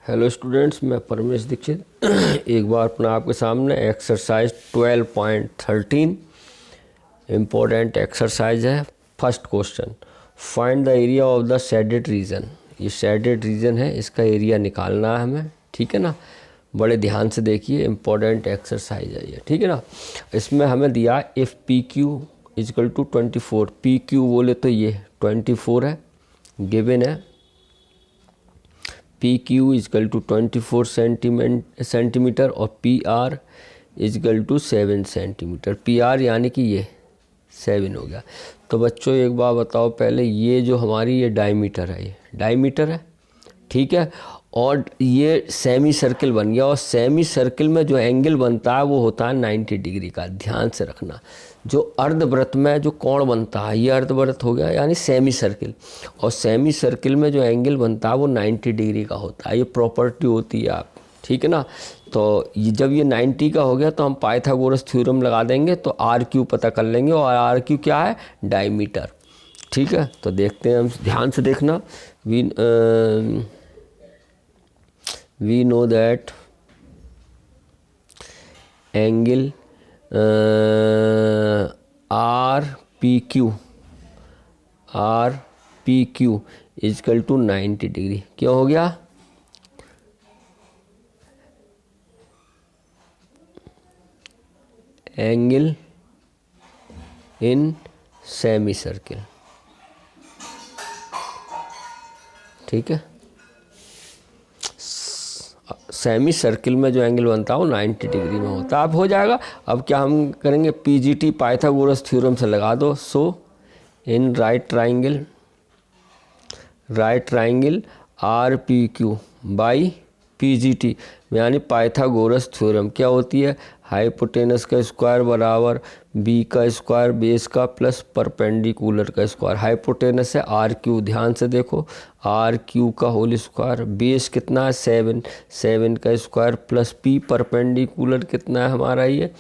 Hello students, मैं परमेश दीक्षित एक बार अपना आपके सामने एक्सरसाइज 12.13 इम्पोर्टेंट एक्सरसाइज है। First question, find the area of the shaded region. ये शेडेड रीजन है, इसका एरिया निकालना है हमें, ठीक है ना। बड़े ध्यान से देखिए, इम्पोर्टेंट एक्सरसाइज है ये, ठीक है ना। इसमें हमें दिया if P Q equal to 24, P Q बोले तो ये 24 है, गिवन है। P Q equal to 24 centimetre और P R equal to 7 centimetre. P R यानी कि ये 7 हो गया। तो बच्चों एक बात बताओ, पहले ये जो हमारी ये डायमीटर है, ये डायमीटर है, ठीक है। और ये सेमी सर्किल बन गया, और सेमी सर्किल में जो एंगल बनता है वो होता है 90 डिग्री का। ध्यान से रखना, जो अर्धवृत्त में जो कोण बनता है ये अर्धवृत्त हो गया यानी सेमी सर्किल, और सेमी सर्किल में जो एंगल बनता है वो 90 डिग्री का होता है। ये प्रॉपर्टी होती है आप, ठीक है ना। तो ये जब ये 90 का हो गया तो हम पाइथागोरस थ्योरम लगा देंगे, तो आर क्यू पता कर लेंगे, और आर क्यू क्या है, डायमीटर, ठीक है। तो देखते हैं हम, ध्यान से देखना। we know that angle RPQ is equal to 90 degree. क्यों हो गया, एंगल इन सेमी सर्किल, ठीक है। सेमी सर्किल में जो एंगल बनता है वो 90 डिग्री में होता है। अब हो जाएगा। अब क्या हम करेंगे, पीजीटी पाइथागोरस थ्योरम से लगा दो। So in right triangle R P Q by PGT यानी पाइथागोरस थ्योरम क्या होती है, हाइपोटेनस का स्क्वायर बराबर बी का स्क्वायर बेस का प्लस परपेंडिकुलर का स्क्वायर। हाइपोटेनस है आर क्यू, ध्यान से देखो, आर क्यू का होल स्क्वायर, बेस कितना है 7 का स्क्वायर प्लस पी परपेंडिकुलर कितना है हमारा ये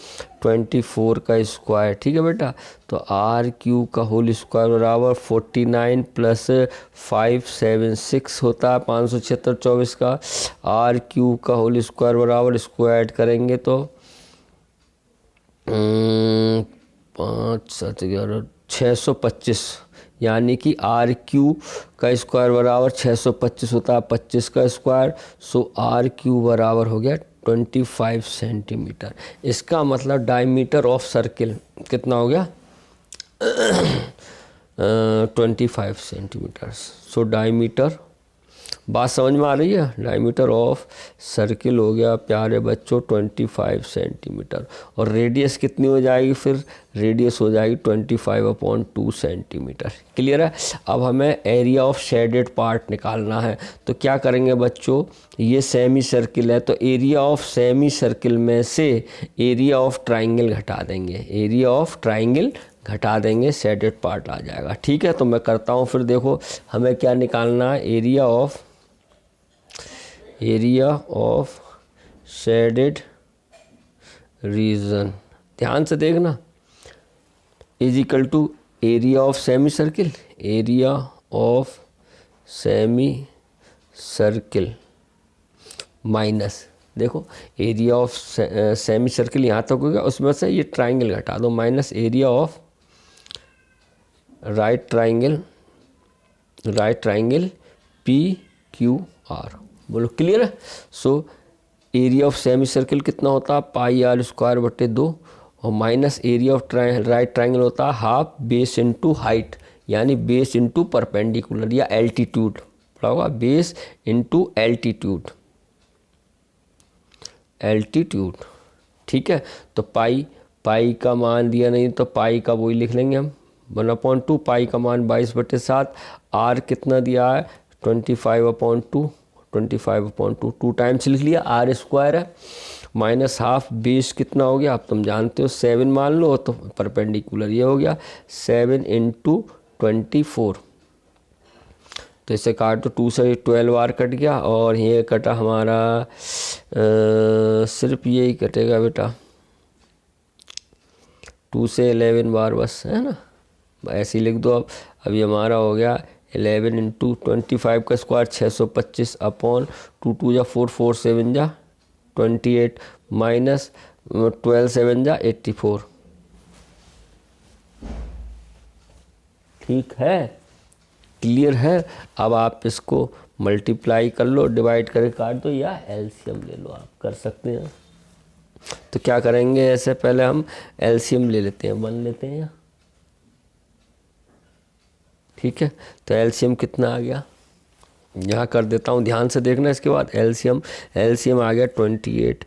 24 का स्क्वायर, ठीक है बेटा। तो आर क्यू का होल स्क्वायर बराबर 49 प्लस 576 होता है 576 24 का। आर क्यू का होल स्क्वायर बराबर स्क्वायर ऐड करेंगे तो 5 7 11 625, यानी कि आर क्यू का स्क्वायर बराबर 625 होता है 25 का स्क्वायर। सो आर क्यू बराबर हो गया 25 सेंटीमीटर। इसका मतलब डायमीटर ऑफ सर्किल कितना हो गया 25 सेंटीमीटर। सो डायमीटर, बात समझ में आ रही है, डायमीटर ऑफ सर्किल हो गया प्यारे बच्चों 25 सेंटीमीटर। और रेडियस कितनी हो जाएगी, फिर रेडियस हो जाएगी 25/2 सेंटीमीटर। क्लियर है। अब हमें एरिया ऑफ शेडेड पार्ट निकालना है। तो क्या करेंगे बच्चों, ये सेमी सर्किल है तो एरिया ऑफ सेमी सर्किल में से एरिया ऑफ ट्राइंगल घटा देंगे, एरिया ऑफ ट्राइंगल घटा देंगे, शेडेड पार्ट आ जाएगा, ठीक है। तो मैं करता हूँ, फिर देखो हमें क्या निकालना है, एरिया ऑफ शेडेड रीजन, ध्यान से देखना, is equal to area of semi circle, area of semi circle minus, देखो एरिया ऑफ सेमी सर्किल यहाँ तक हो गया, उसमें से ये ट्राइंगल घटा दो, minus area of right triangle P Q R. बोलो क्लियर है। So area of semi circle कितना होता है, पाई आर स्क्वायर बटे 2, और minus area of right triangle होता है हाफ बेस इनटू हाइट, यानी बेस इनटू परपेंडिकुलर या एल्टीट्यूड पड़ा होगा, बेस इनटू एल्टीट्यूड, ठीक है। तो पाई का मान दिया नहीं तो पाई का वही लिख लेंगे हम 1/2, पाई का मान 22/7, आर कितना दिया है 25/2, 2 टाइम्स लिख लिया, आर स्क्वायर है, माइनस हाफ बेस कितना हो गया, आप तुम जानते हो 7 मान लो, तो परपेंडिकुलर ये हो गया 7 × 24। तो इसे काट तो 2 से 12 बार कट गया, और ये कटा हमारा सिर्फ यही कटेगा बेटा 2 से 11 बार बस, है ना, ऐसे ही लिख दो। अब ये हमारा हो गया 11 इंटू 25 का स्क्वायर 625 अपॉन 2 2 जा 4 4 7 जा 28 माइनस 12 7 जा 84। ठीक है, क्लियर है। अब आप इसको मल्टीप्लाई कर लो, डिवाइड करके काट दो या एलसीएम ले लो, आप कर सकते हैं। तो क्या करेंगे, ऐसे पहले हम एलसीएम ले लेते हैं, 1 लेते हैं। ठीक है, तो एलसीएम कितना आ गया, यहाँ कर देता हूँ, ध्यान से देखना। इसके बाद एलसीएम आ गया 28।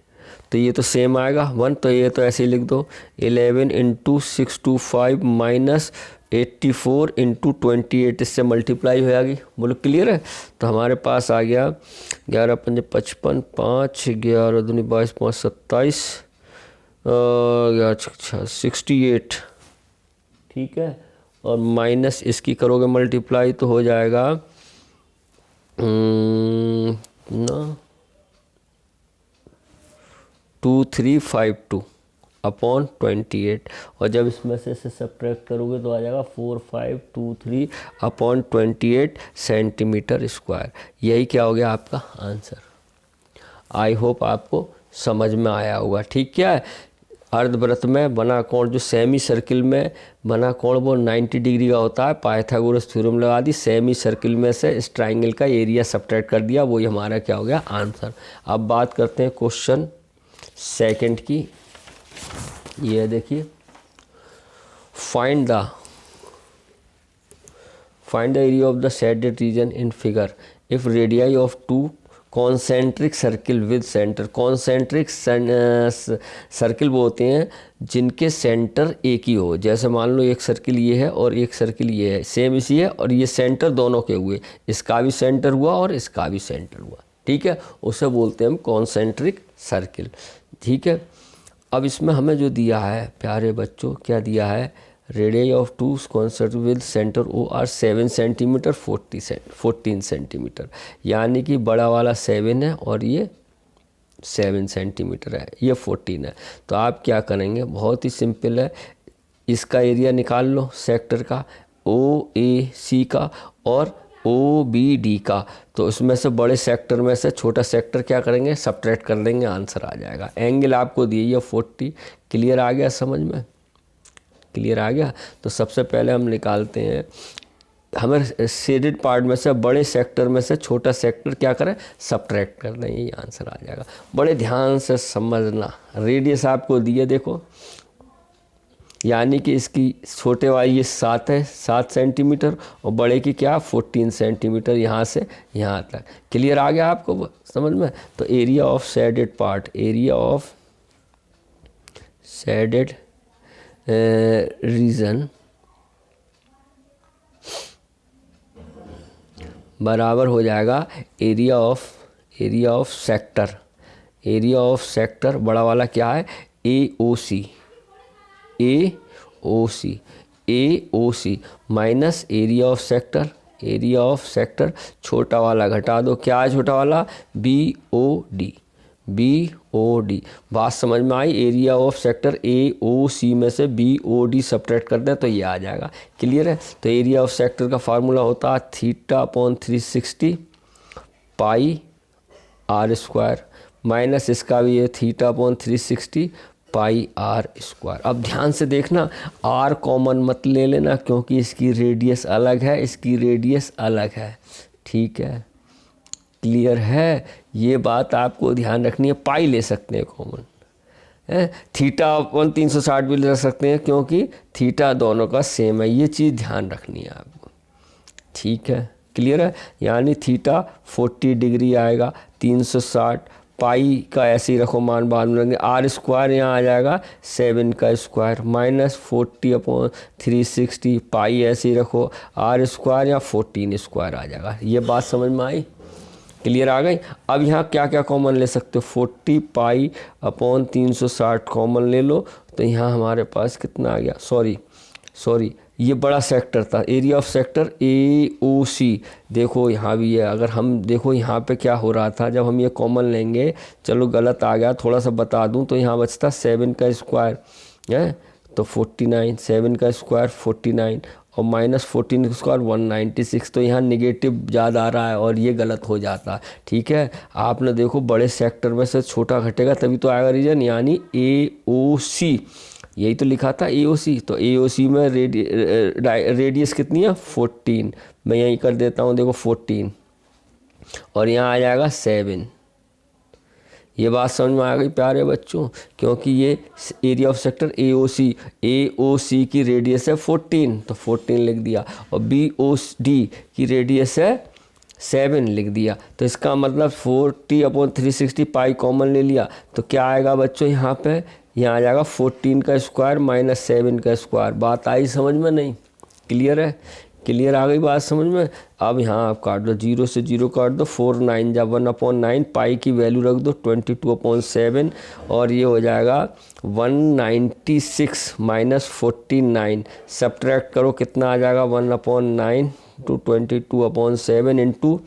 तो ये तो सेम आएगा 1, तो ये तो ऐसे ही लिख दो 11 इंटू 625 माइनस 84 इंटू 28, इससे मल्टीप्लाई हो जाएगी। बोलो क्लियर है। तो हमारे पास आ गया 11 5 55, 5 11 दूनी 22 5 27 68। ठीक है, और माइनस इसकी करोगे मल्टीप्लाई तो हो जाएगा ना 2352 अपॉन 28, और जब इसमें से सब्ट्रैक्ट करोगे तो आ जाएगा 4523 अपॉन 28 सेंटीमीटर स्क्वायर। यही क्या हो गया आपका आंसर। आई होप आपको समझ में आया होगा। ठीक, क्या है, अर्धवृत्त में बना कोण, जो सेमी सर्किल में बना कोण वो 90 डिग्री का होता है। पाइथागोरस थ्योरम लगा दी, सेमी सर्किल में से इस ट्राइंगल का एरिया सब्ट्रैक्ट कर दिया, वही हमारा क्या हो गया आंसर। अब बात करते हैं क्वेश्चन सेकंड की। ये देखिए, find the area of the shaded region in figure if radii of 2 concentric circle with centre. Concentric circle वो होते हैं जिनके सेंटर एक ही हो। जैसे मान लो एक सर्किल ये है और एक सर्किल ये है, सेम इसी है, और ये सेंटर दोनों के हुए, इसका भी सेंटर हुआ और इसका भी सेंटर हुआ। ठीक है, उसे बोलते हैं हम कॉन्सेंट्रिक सर्किल। ठीक है, अब इसमें हमें जो दिया है प्यारे बच्चों, क्या दिया है, radius of 2 concentric with centre O are 7 centimetre 14 centimetre, यानी कि बड़ा वाला 7 है और ये 7 सेंटीमीटर है, ये 14 है। तो आप क्या करेंगे, बहुत ही सिंपल है, इसका एरिया निकाल लो सेक्टर का, ओ ए सी का और ओ बी डी का। तो उसमें से बड़े सेक्टर में से छोटा सेक्टर क्या करेंगे, सब्ट्रैक्ट कर देंगे, आंसर आ जाएगा। एंगल आपको दिए ये 40। क्लियर आ गया समझ में, क्लियर आ गया। तो सबसे पहले हम निकालते हैं, हमें शेडेड पार्ट में से बड़े सेक्टर में से छोटा सेक्टर क्या करें, सब्ट्रैक्ट कर दें, ये आंसर आ जाएगा। बड़े ध्यान से समझना, रेडियस आपको दिए देखो, यानी कि इसकी छोटे वाली ये 7 है, 7 सेंटीमीटर, और बड़े की क्या 14 सेंटीमीटर, यहाँ से यहाँ तक। क्लियर आ गया आपको समझ में। तो area of shaded part, area of shaded region बराबर हो जाएगा area of sector. Area of sector बड़ा वाला क्या है, A O C minus area of sector, area of sector छोटा वाला घटा दो, क्या है छोटा वाला, बी ओ डी। बात समझ में आई। Area of sector A O सी में से बी ओ डी सब्ट्रैक्ट कर दें तो ये आ जाएगा। क्लियर है। तो एरिया ऑफ सेक्टर का फार्मूला होता है θ/360 पाई आर स्क्वायर, माइनस इसका भी है θ/360 पाई आर स्क्वायर। अब ध्यान से देखना, आर कॉमन मत ले लेना क्योंकि इसकी रेडियस अलग है, इसकी रेडियस अलग है। ठीक है, क्लियर है। ये बात आपको ध्यान रखनी है। पाई ले सकते हैं कॉमन, θ/360 भी ले सकते हैं क्योंकि थीटा दोनों का सेम है। ये चीज़ ध्यान रखनी है आपको। ठीक है, क्लियर है। यानी थीटा 40 डिग्री आएगा, 360 पाई का ऐसे ही रखो, मान बाद में लेंगे। आर स्क्वायर यहाँ आ जाएगा 7 का स्क्वायर माइनस 40/360 पाई ऐसे ही रखो, आर स्क्वायर या 14 स्क्वायर आ जाएगा। ये बात समझ में आई, क्लियर आ गई। अब यहाँ क्या क्या कॉमन ले सकते हो, 40 पाई/360 कॉमन ले लो, तो यहाँ हमारे पास कितना आ गया, सॉरी ये बड़ा सेक्टर था, area of sector A O सी। देखो यहाँ भी है, अगर हम देखो यहाँ पे क्या हो रहा था, जब हम ये कॉमन लेंगे, चलो गलत आ गया थोड़ा सा बता दूँ, तो यहाँ बचता 7 का स्क्वायर है तो 49, 7 का स्क्वायर 49, और माइनस 14 का स्क्वायर 196, तो यहाँ निगेटिव ज़्यादा आ रहा है और ये गलत हो जाता है। ठीक है, आपने देखो बड़े सेक्टर में से छोटा घटेगा तभी तो आएगा रीजन, यानी AOC, यही तो लिखा था AOC। तो AOC में रेडियस कितनी है 14, मैं यहीं कर देता हूँ, देखो 14 और यहाँ आ जाएगा 7। ये बात समझ में आ गई प्यारे बच्चों, क्योंकि ये एरिया ऑफ सेक्टर AOC की रेडियस है 14, तो 14 लिख दिया, और BOD की रेडियस है 7 लिख दिया। तो इसका मतलब 40/360 पाई कॉमन ले लिया, तो क्या आएगा बच्चों यहाँ पे, यहाँ आ जाएगा 14 का स्क्वायर माइनस 7 का स्क्वायर। बात आई समझ में? नहीं, क्लियर है? क्लियर आ गई बात समझ में? अब यहाँ आप काट दो, 0 से 0 काट दो, 4 9 जा 1/9, पाई की वैल्यू रख दो 22/7, और ये हो जाएगा 196 माइनस 49, सब्ट्रैक्ट करो कितना आ जाएगा 1/9 टू 22/7 इंटू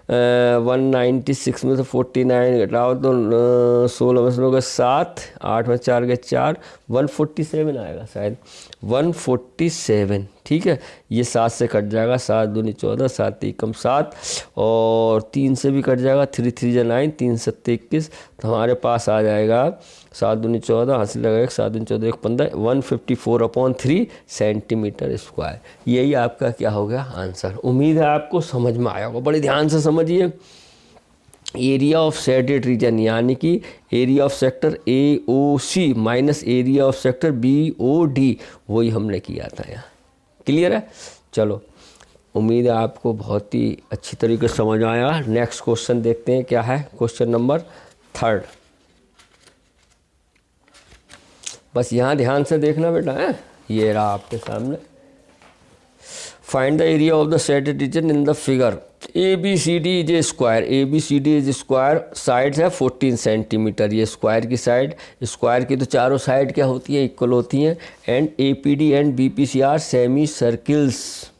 196 में से 49 घटाओ तो 16/7, 8 में 4 के 4, 147 आएगा शायद, 147। ठीक है, ये 7 से कट जाएगा, 7 दूनी 14, 7 3 कम 7, और 3 से भी कट जाएगा, 3 3 जा 9, 3 7 21, तो हमारे पास आ जाएगा 7 दूनी 14, हासिल लगेगा 7 दूनी 14 15, 154/3 सेंटीमीटर स्क्वायर। यही आपका क्या हो गया आंसर। उम्मीद है आपको समझ में आया होगा, बड़े ध्यान से समझिए। एरिया ऑफ शेडेड रीजन यानी कि area of sector AOC minus area of sector BOD, वही हमने किया था यहाँ। क्लियर है? चलो, उम्मीद है आपको बहुत ही अच्छी तरीके से समझ आया। नेक्स्ट क्वेश्चन देखते हैं क्या है, क्वेश्चन नंबर 3। बस यहाँ ध्यान से देखना बेटा है, ये रहा आपके सामने। Find the area of the shaded region in the figure. ABCD is a square, ABCD is square, sides है 14 सेंटीमीटर। ये स्क्वायर की साइड, स्क्वायर की तो चारों साइड क्या होती है, इक्वल होती हैं। And APD and BPC are semi circles.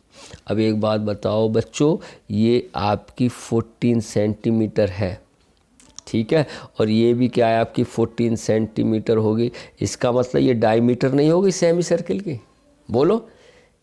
अब एक बात बताओ बच्चों, ये आपकी 14 सेंटीमीटर है, ठीक है, और ये भी क्या है आपकी 14 सेंटीमीटर होगी। इसका मतलब ये डायमीटर नहीं होगी सेमी सर्किल की, बोलो,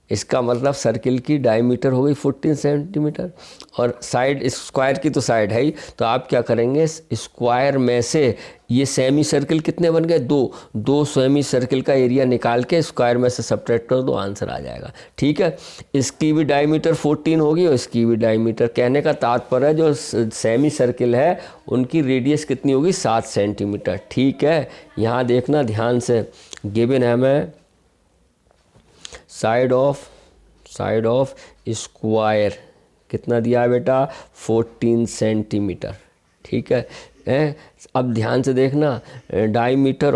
इसका मतलब सर्किल की डायमीटर हो गई 14 सेंटीमीटर, और साइड स्क्वायर की तो साइड है ही। तो आप क्या करेंगे, स्क्वायर में से ये सेमी सर्किल कितने बन गए, दो सेमी सर्किल का एरिया निकाल के स्क्वायर में से सब्ट्रैक्ट कर दो, आंसर आ जाएगा। ठीक है, इसकी भी डायमीटर 14 होगी और इसकी भी डायमीटर। कहने का तात्पर्य जो सेमी सर्किल है उनकी रेडियस कितनी होगी, 7 सेंटीमीटर। ठीक है, यहाँ देखना ध्यान से, गिवन है हमें साइड ऑफ स्क्वायर कितना दिया है बेटा, 14 सेंटीमीटर। ठीक है, अब ध्यान से देखना, डायमीटर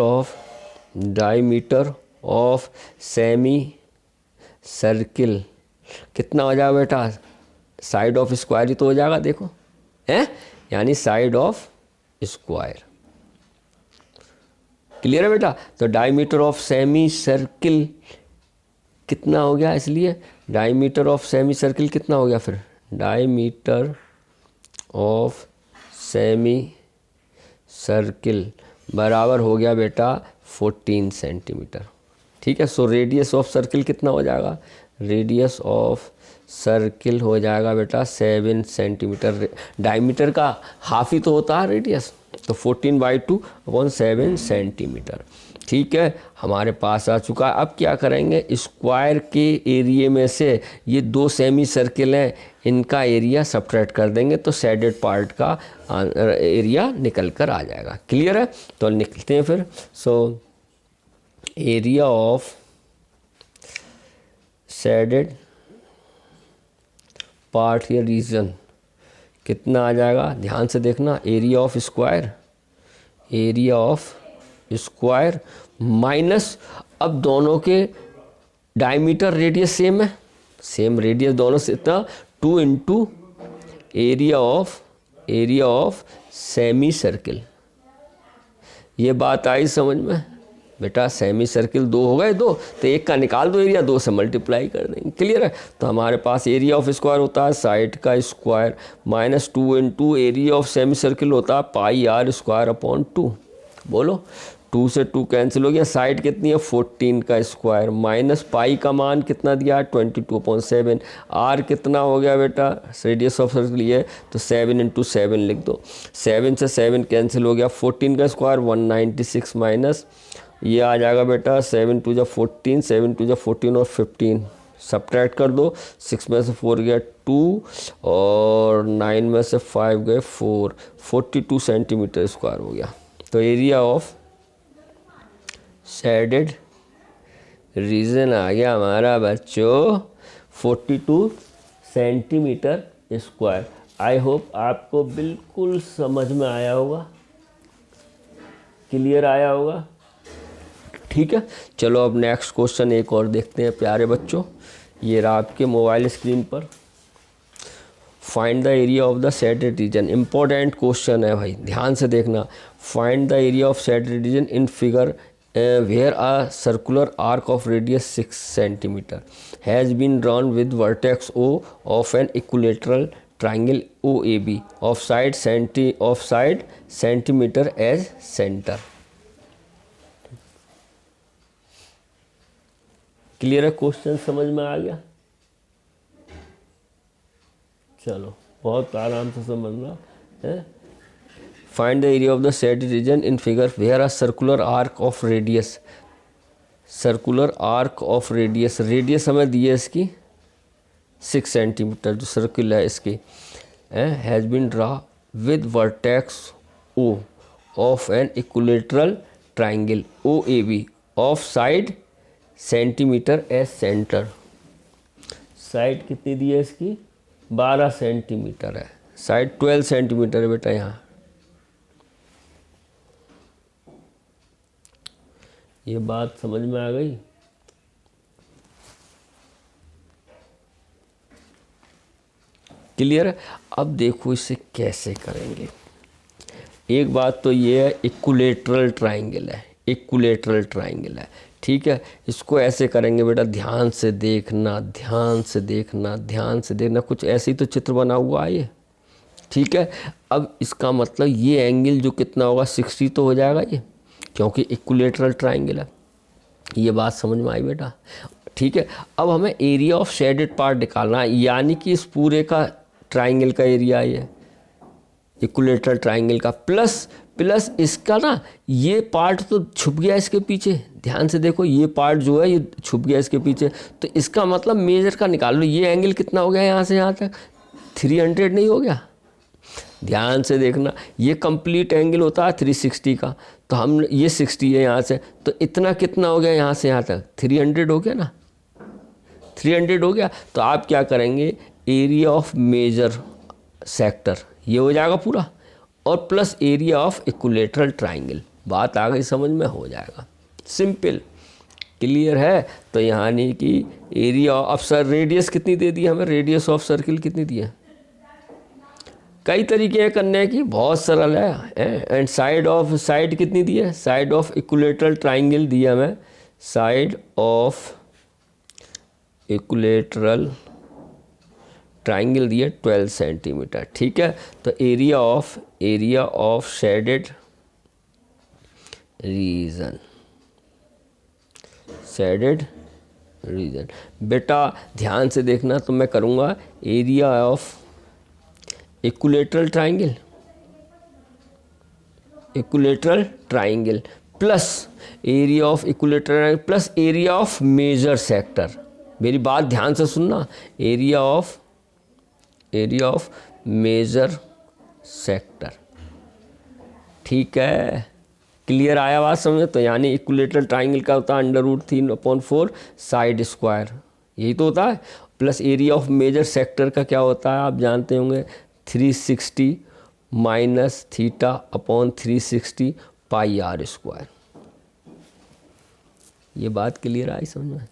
ऑफ सेमी सर्किल कितना हो जाएगा बेटा, साइड ऑफ स्क्वायर ही तो हो जाएगा, देखो है, यानी साइड ऑफ स्क्वायर। क्लियर है बेटा? तो डायमीटर ऑफ सेमी सर्किल कितना हो गया, इसलिए डायमीटर ऑफ सेमी सर्किल कितना हो गया, फिर डायमीटर ऑफ सेमी सर्किल बराबर हो गया बेटा 14 सेंटीमीटर। ठीक है, सो रेडियस ऑफ सर्किल कितना हो जाएगा, रेडियस ऑफ सर्किल हो जाएगा बेटा 7 सेंटीमीटर। डायमीटर का हाफ ही तो होता है रेडियस, तो 14/2/7 सेंटीमीटर। ठीक है, हमारे पास आ चुका है। अब क्या करेंगे, स्क्वायर के एरिया में से ये 2 सेमी सर्किल हैं, इनका एरिया सब्ट्रैक्ट कर देंगे तो शेडेड पार्ट का एरिया निकल कर आ जाएगा। क्लियर है? तो निकलते हैं फिर। So area of shaded part या रीजन कितना आ जाएगा, ध्यान से देखना, एरिया ऑफ स्क्वायर माइनस, अब दोनों के डायमीटर रेडियस सेम है, सेम रेडियस दोनों से, इतना 2 into area of semi circle. ये बात आई समझ में बेटा? सेमी सर्किल 2 हो गए, 2 तो एक का निकाल दो एरिया, 2 से मल्टीप्लाई कर देंगे। क्लियर है? तो हमारे पास एरिया ऑफ स्क्वायर होता है साइड का square minus 2 into area of semi circle होता है πr² अपॉन 2। बोलो, 2 से 2 कैंसिल हो गया, साइड कितनी है 14 का स्क्वायर, माइनस पाई का मान कितना दिया 22/7, आर कितना हो गया बेटा, रेडियस ऑफ सर्कल ये, तो 7 × 7 लिख दो, 7 से 7 कैंसिल हो गया, 14 का स्क्वायर 196 माइनस ये आ जाएगा बेटा 7 × 2 = 14, 7 × 2 = 14 और 15 सब्ट्रैक्ट कर दो, 6 में से 4 गया 2 और 9 में से 5 गए 4, 42 सेंटीमीटर स्क्वायर हो गया। तो एरिया ऑफ शेडेड रीजन आ गया हमारा बच्चों 42 सेंटीमीटर स्क्वायर। आई होप आपको बिल्कुल समझ में आया होगा, क्लियर आया होगा, ठीक है। चलो अब नेक्स्ट क्वेश्चन एक और देखते हैं प्यारे बच्चों, ये रहा आपके मोबाइल स्क्रीन पर। Find the area of the shaded region, important question है भाई, ध्यान से देखना। Find the area of shaded reason in figure where a circular arc of radius 6 cm has been drawn with vertex O of an equilateral triangle OAB of side centimeter as center। Clear है, question समझ में आ गया? चलो बहुत आराम से समझना है। Find the area of the shaded region in figure where a circular arc of radius radius हमें दी है इसकी 6 सेंटीमीटर, जो सर्किल है इसकी has been drawn with vertex O of an equilateral triangle OAB of side centimetre as center। Side कितनी दी है इसकी 12 centimetre है, साइड 12 सेंटीमीटर है बेटा। यहाँ ये बात समझ में आ गई? क्लियर है? अब देखो इसे कैसे करेंगे। एक बात तो ये है इक्विलेटरल ट्राइंगल है, इक्विलेटरल ट्राइंगल है, ठीक है। इसको ऐसे करेंगे बेटा, ध्यान से देखना, ध्यान से देखना, ध्यान से देखना। कुछ ऐसे ही तो चित्र बना हुआ है ये, ठीक है। अब इसका मतलब ये एंगल जो कितना होगा 60 तो हो जाएगा ये, क्योंकि इक्विलेटरल ट्राइंगल है। ये बात समझ में आई बेटा, ठीक है। अब हमें एरिया ऑफ शेडेड पार्ट निकालना है, यानी कि इस पूरे का ट्राइंगल का एरिया है इक्विलेटरल ट्राइंगल का, प्लस इसका ना ये पार्ट तो छुप गया इसके पीछे। ध्यान से देखो, ये पार्ट जो है ये छुप गया इसके पीछे, तो इसका मतलब मेजर का निकाल लो। ये एंगल कितना हो गया यहाँ से यहाँ तक 300 नहीं हो गया? ध्यान से देखना, ये कंप्लीट एंगल होता है 360 का, तो हम ये 60 है यहाँ से, तो इतना कितना हो गया यहाँ से यहाँ तक 300 हो गया ना, 300 हो गया। तो आप क्या करेंगे, एरिया ऑफ मेजर सेक्टर ये हो जाएगा पूरा, और plus area of equilateral triangle. बात आ गई समझ में, हो जाएगा सिंपल, क्लियर है। तो यानी कि एरिया ऑफ सर रेडियस कितनी दे दी हमें, रेडियस ऑफ सर्किल कितनी दी है, कई तरीके हैं करने की, बहुत सरल है। एंड साइड कितनी दी है, साइड ऑफ इक्विलेटरल ट्राइंगल दिया हमें, साइड ऑफ इक्विलेटरल ट्राइंगल दिया 12 सेंटीमीटर, ठीक है। तो area of shaded region, shaded region बेटा ध्यान से देखना। तो मैं करूँगा area of equilateral triangle plus area of equilateral plus area of major sector. मेरी बात ध्यान से सुनना, एरिया ऑफ मेजर सेक्टर, ठीक है। क्लियर आया बात समझे? तो यानी इक्विलेटरल ट्राइंगल का होता है √3/4 साइड स्क्वायर, यही तो होता है, plus area of major sector का क्या होता है आप जानते होंगे, 360 माइनस θ/360 πr²। ये बात क्लियर आई समझ में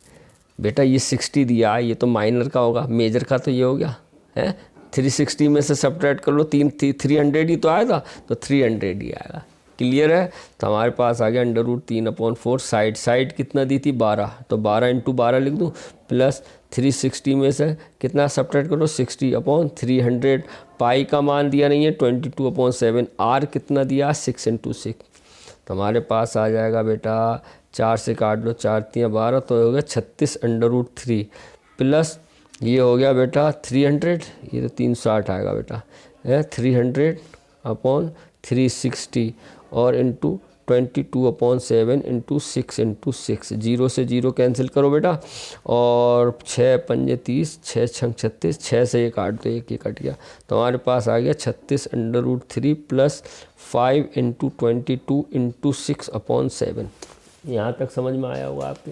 बेटा? ये 60 दिया है, ये तो माइनर का होगा, मेजर का तो ये हो गया है। 360 में से सब्ट्रैक्ट कर लो, 300 ही तो आया था, तो 300 ही आएगा। क्लियर है? तो हमारे पास आ गया √3/4 साइड कितना दी थी 12, तो 12 × 12 लिख दूँ, प्लस 360 में से कितना सब्ट्रैक्ट करो 60/300, पाई का मान दिया नहीं है 22/7, आर कितना दिया 6 × 6, तो हमारे पास आ जाएगा बेटा 4 से काट लो, 4 तियाँ 12, तो हो गया 36√3 प्लस ये हो गया बेटा 300, ये तो 360 आएगा बेटा, 300/360 और इंटू 22/7 इंटू 6 इंटू 6, 0 से 0 कैंसिल करो बेटा, और 6 पंजे 30, 6 छंग 36, 6 से ये काट दो, एक ये कट गया, तो हमारे पास आ गया 36√3 प्लस 5 इंटू 22 इंटू 6/7। यहाँ तक समझ में आया होगा आपके?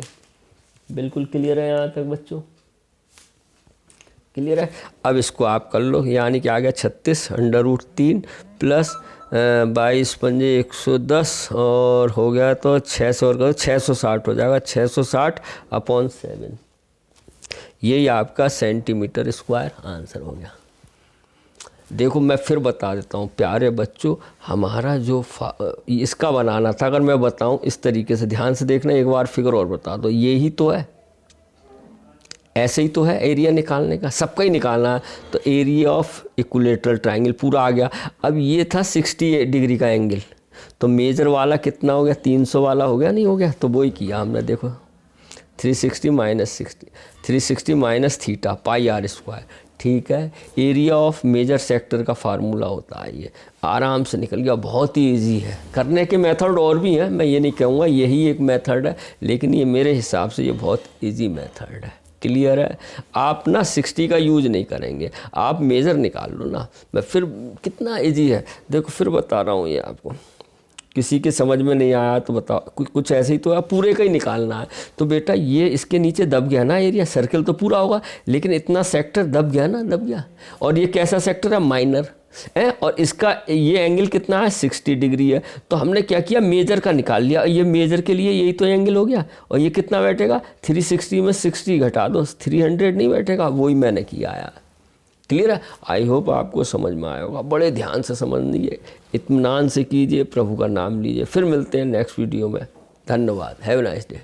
बिल्कुल क्लियर है यहाँ तक बच्चों? क्लियर है? अब इसको आप कर लो, यानी कि आ गया 36√3 प्लस 22 पंजे 110 और हो गया तो 600 और करो 660 हो जाएगा, 660/7। यही आपका सेंटीमीटर स्क्वायर आंसर हो गया। देखो मैं फिर बता देता हूँ प्यारे बच्चों, हमारा जो इसका बनाना था, अगर मैं बताऊँ इस तरीके से, ध्यान से देखना, एक बार फिगर और बता दो, यही तो है, ऐसे ही तो है एरिया निकालने का, सबका ही निकालना है। तो एरिया ऑफ इक्विलेटरल ट्रायंगल पूरा आ गया। अब ये था 60 डिग्री का एंगल, तो मेजर वाला कितना हो गया, 300 वाला हो गया, नहीं हो गया, तो वही किया हमने, देखो 360 minus theta pi R square, ठीक है। एरिया ऑफ मेजर सेक्टर का फार्मूला होता है ये, आराम से निकल गया, बहुत ही इजी है। करने के मेथड और भी हैं, मैं ये नहीं कहूँगा यही एक मेथड है, लेकिन ये मेरे हिसाब से ये बहुत इजी मेथड है। क्लियर है? आप ना 60 का यूज नहीं करेंगे, आप मेजर निकाल लो ना, मैं फिर कितना इजी है, देखो फिर बता रहा हूँ ये आपको, किसी के समझ में नहीं आया तो बताओ, कुछ ऐसे ही तो है, पूरे का ही निकालना है। तो बेटा ये इसके नीचे दब गया ना एरिया, सर्कल तो पूरा होगा लेकिन इतना सेक्टर दब गया ना, दब गया। और ये कैसा सेक्टर है, माइनर है, और इसका ये एंगल कितना है, 60 डिग्री है। तो हमने क्या किया, मेजर का निकाल लिया, ये मेजर के लिए यही तो एंगल हो गया। और ये कितना बैठेगा, 360 में 60 घटा दो, 300 नहीं बैठेगा, वही मैंने किया है। क्लियर है? आई होप आपको समझ में आया होगा। बड़े ध्यान से समझ लीजिए, इत्मीनान से कीजिए, प्रभु का नाम लीजिए। फिर मिलते हैं नेक्स्ट वीडियो में। धन्यवाद। Have a nice day.